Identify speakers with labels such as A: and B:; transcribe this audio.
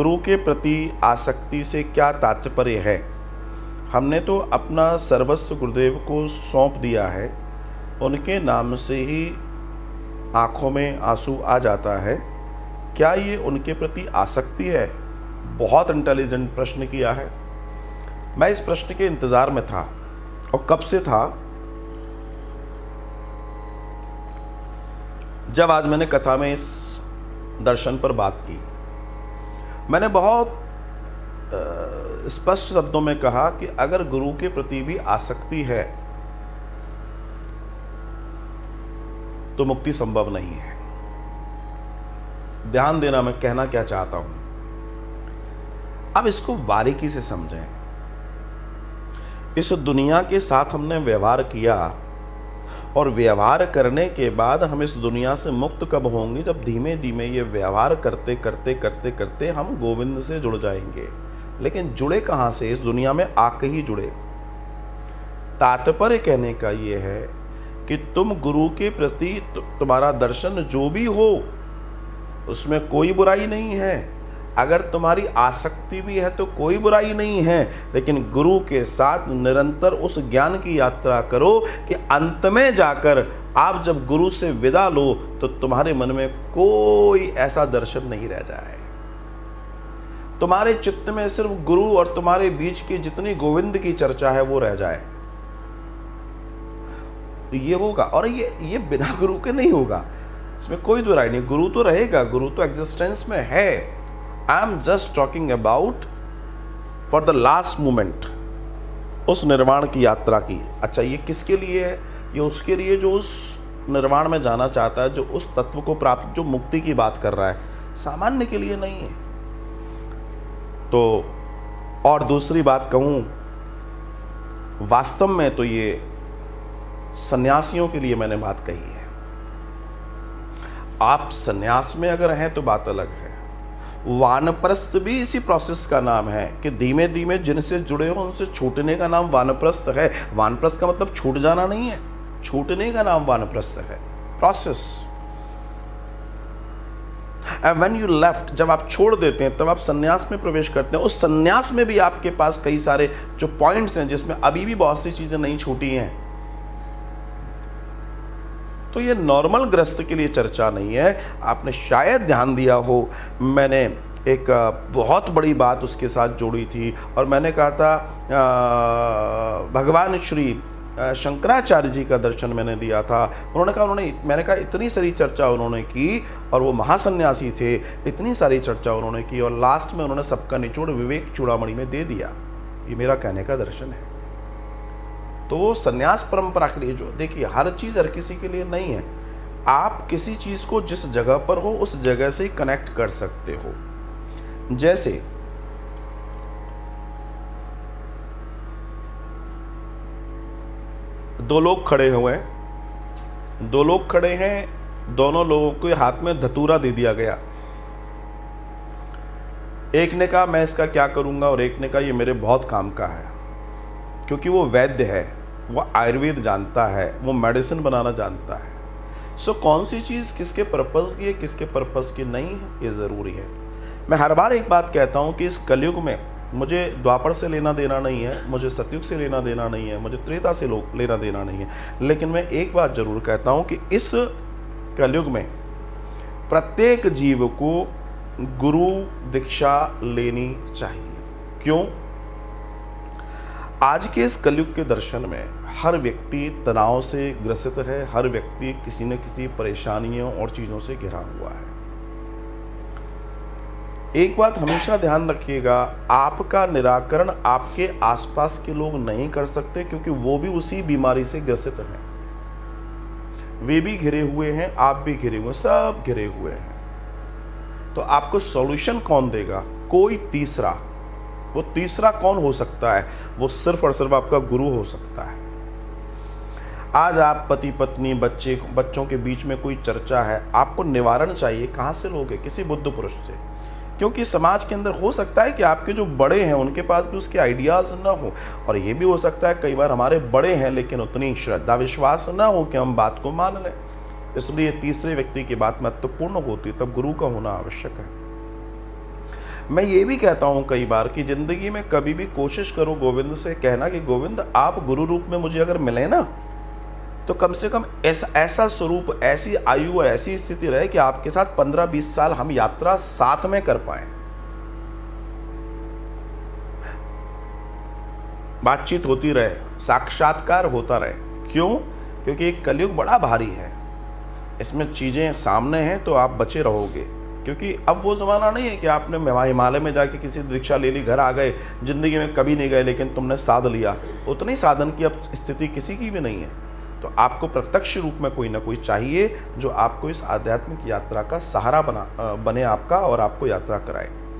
A: गुरु के प्रति आसक्ति से क्या तात्पर्य है। हमने तो अपना सर्वस्व गुरुदेव को सौंप दिया है, उनके नाम से ही आँखों में आंसू आ जाता है। क्या ये उनके प्रति आसक्ति है? बहुत इंटेलिजेंट प्रश्न किया है। मैं इस प्रश्न के इंतज़ार में था, और कब से था, जब आज मैंने कथा में इस दर्शन पर बात की। मैंने बहुत स्पष्ट शब्दों में कहा कि अगर गुरु के प्रति भी आसक्ति है तो मुक्ति संभव नहीं है। ध्यान देना मैं कहना क्या चाहता हूं। अब इसको बारीकी से समझें। इस दुनिया के साथ हमने व्यवहार किया, और व्यवहार करने के बाद हम इस दुनिया से मुक्त कब होंगे? जब धीमे धीमे ये व्यवहार करते करते करते करते हम गोविंद से जुड़ जाएंगे। लेकिन जुड़े कहाँ से? इस दुनिया में आके ही जुड़े। तात्पर्य कहने का ये है कि तुम गुरु के प्रति तुम्हारा दर्शन जो भी हो उसमें कोई बुराई नहीं है। अगर तुम्हारी आसक्ति भी है तो कोई बुराई नहीं है, लेकिन गुरु के साथ निरंतर उस ज्ञान की यात्रा करो कि अंत में जाकर आप जब गुरु से विदा लो तो तुम्हारे मन में कोई ऐसा दर्शन नहीं रह जाए। तुम्हारे चित्त में सिर्फ गुरु और तुम्हारे बीच की जितनी गोविंद की चर्चा है वो रह जाए। ये होगा, और ये बिना गुरु के नहीं होगा, इसमें कोई दुराई नहीं। गुरु तो रहेगा, गुरु तो एग्जिस्टेंस में है। I am just talking about for the last moment, उस निर्वाण की यात्रा की। अच्छा, ये किसके लिए है? ये उसके लिए जो उस निर्वाण में जाना चाहता है, जो उस तत्व को प्राप्त, जो मुक्ति की बात कर रहा है, सामान्य के लिए नहीं है। तो और दूसरी बात कहूं, वास्तव में तो ये सन्यासियों के लिए मैंने बात कही है। आप सन्यास में अगर हैं तो बात अलग है। वानप्रस्थ भी इसी प्रोसेस का नाम है कि धीमे धीमे जिनसे जुड़े हो उनसे छूटने का नाम वानप्रस्थ है। वानप्रस्थ का मतलब छूट जाना नहीं है, छूटने का नाम वानप्रस्थ है, process. And when you left, जब आप छोड़ देते हैं तब आप सन्यास में प्रवेश करते हैं। उस सन्यास में भी आपके पास कई सारे जो पॉइंट्स हैं जिसमें अभी भी बहुत सी चीजें नहीं छूटी हैं। तो ये नॉर्मल गृहस्थ के लिए चर्चा नहीं है। आपने शायद ध्यान दिया हो, मैंने एक बहुत बड़ी बात उसके साथ जोड़ी थी, और मैंने कहा था भगवान श्री शंकराचार्य जी का दर्शन मैंने दिया था। मैंने कहा इतनी सारी चर्चा उन्होंने की, और वो महासन्यासी थे, इतनी सारी चर्चा उन्होंने की, और लास्ट में उन्होंने सबका निचोड़ विवेक चूड़ामणि में दे दिया। ये मेरा कहने का दर्शन है। तो सन्यास परंपरा के लिए जो, देखिए, हर चीज़ हर किसी के लिए नहीं है। आप किसी चीज़ को जिस जगह पर हो उस जगह से ही कनेक्ट कर सकते हो। जैसे दो लोग खड़े हुए हैं, दोनों लोगों के हाथ में धतूरा दे दिया गया। एक ने कहा मैं इसका क्या करूंगा, और एक ने कहा ये मेरे बहुत काम का है, क्योंकि वो वैद्य है, वो आयुर्वेद जानता है, वो मेडिसिन बनाना जानता है। सो कौन सी चीज़ किसके पर्पस की है, किसके पर्पस की नहीं है, ये ज़रूरी है। मैं हर बार एक बात कहता हूँ कि इस कलयुग में मुझे द्वापर से लेना देना नहीं है, मुझे सतयुग से लेना देना नहीं है, मुझे त्रेता से लेना देना नहीं है। लेकिन मैं एक बात ज़रूर कहता हूँ कि इस कलयुग में प्रत्येक जीव को गुरु दीक्षा लेनी चाहिए। क्यों? आज के इस कलयुग के दर्शन में हर व्यक्ति तनाव से ग्रसित है, हर व्यक्ति किसी न किसी परेशानियों और चीज़ों से घिरा हुआ है। एक बात हमेशा ध्यान रखिएगा, आपका निराकरण आपके आसपास के लोग नहीं कर सकते, क्योंकि वो भी उसी बीमारी से ग्रसित हैं। वे भी घिरे हुए हैं, आप भी घिरे हुए, सब घिरे हुए हैं। तो आपको सॉल्यूशन कौन देगा? कोई तीसरा। वो तीसरा कौन हो सकता है? वो सिर्फ और सिर्फ आपका गुरु हो सकता है। आज आप पति पत्नी बच्चों के बीच में कोई चर्चा है, आपको निवारण चाहिए, कहाँ से लोगे? किसी बुद्ध पुरुष से। क्योंकि समाज के अंदर हो सकता है कि आपके जो बड़े हैं उनके पास भी उसके आइडियाज़ ना हो, और ये भी हो सकता है कई बार हमारे बड़े हैं लेकिन उतनी श्रद्धा विश्वास ना हो कि हम बात को मान लें। इसलिए तीसरे व्यक्ति की बात महत्वपूर्ण होती, तब गुरु का होना आवश्यक है। मैं ये भी कहता हूँ कई बार कि ज़िंदगी में कभी भी कोशिश करो गोविंद से कहना कि गोविंद आप गुरु रूप में मुझे अगर मिले ना, तो कम से कम ऐसा ऐसा स्वरूप, ऐसी आयु और ऐसी स्थिति रहे कि आपके साथ 15-20 साल हम यात्रा साथ में कर पाए, बातचीत होती रहे, साक्षात्कार होता रहे। क्यों? क्योंकि कलयुग बड़ा भारी है, इसमें चीज़ें सामने हैं तो आप बचे रहोगे। क्योंकि अब वो ज़माना नहीं है कि आपने हिमालय में जाके किसी दीक्षा ले ली, घर आ गए, ज़िंदगी में कभी नहीं गए लेकिन तुमने साध लिया। उतनी साधन की अब स्थिति किसी की भी नहीं है। तो आपको प्रत्यक्ष रूप में कोई ना कोई चाहिए जो आपको इस आध्यात्मिक यात्रा का सहारा बने आपका और आपको यात्रा कराए।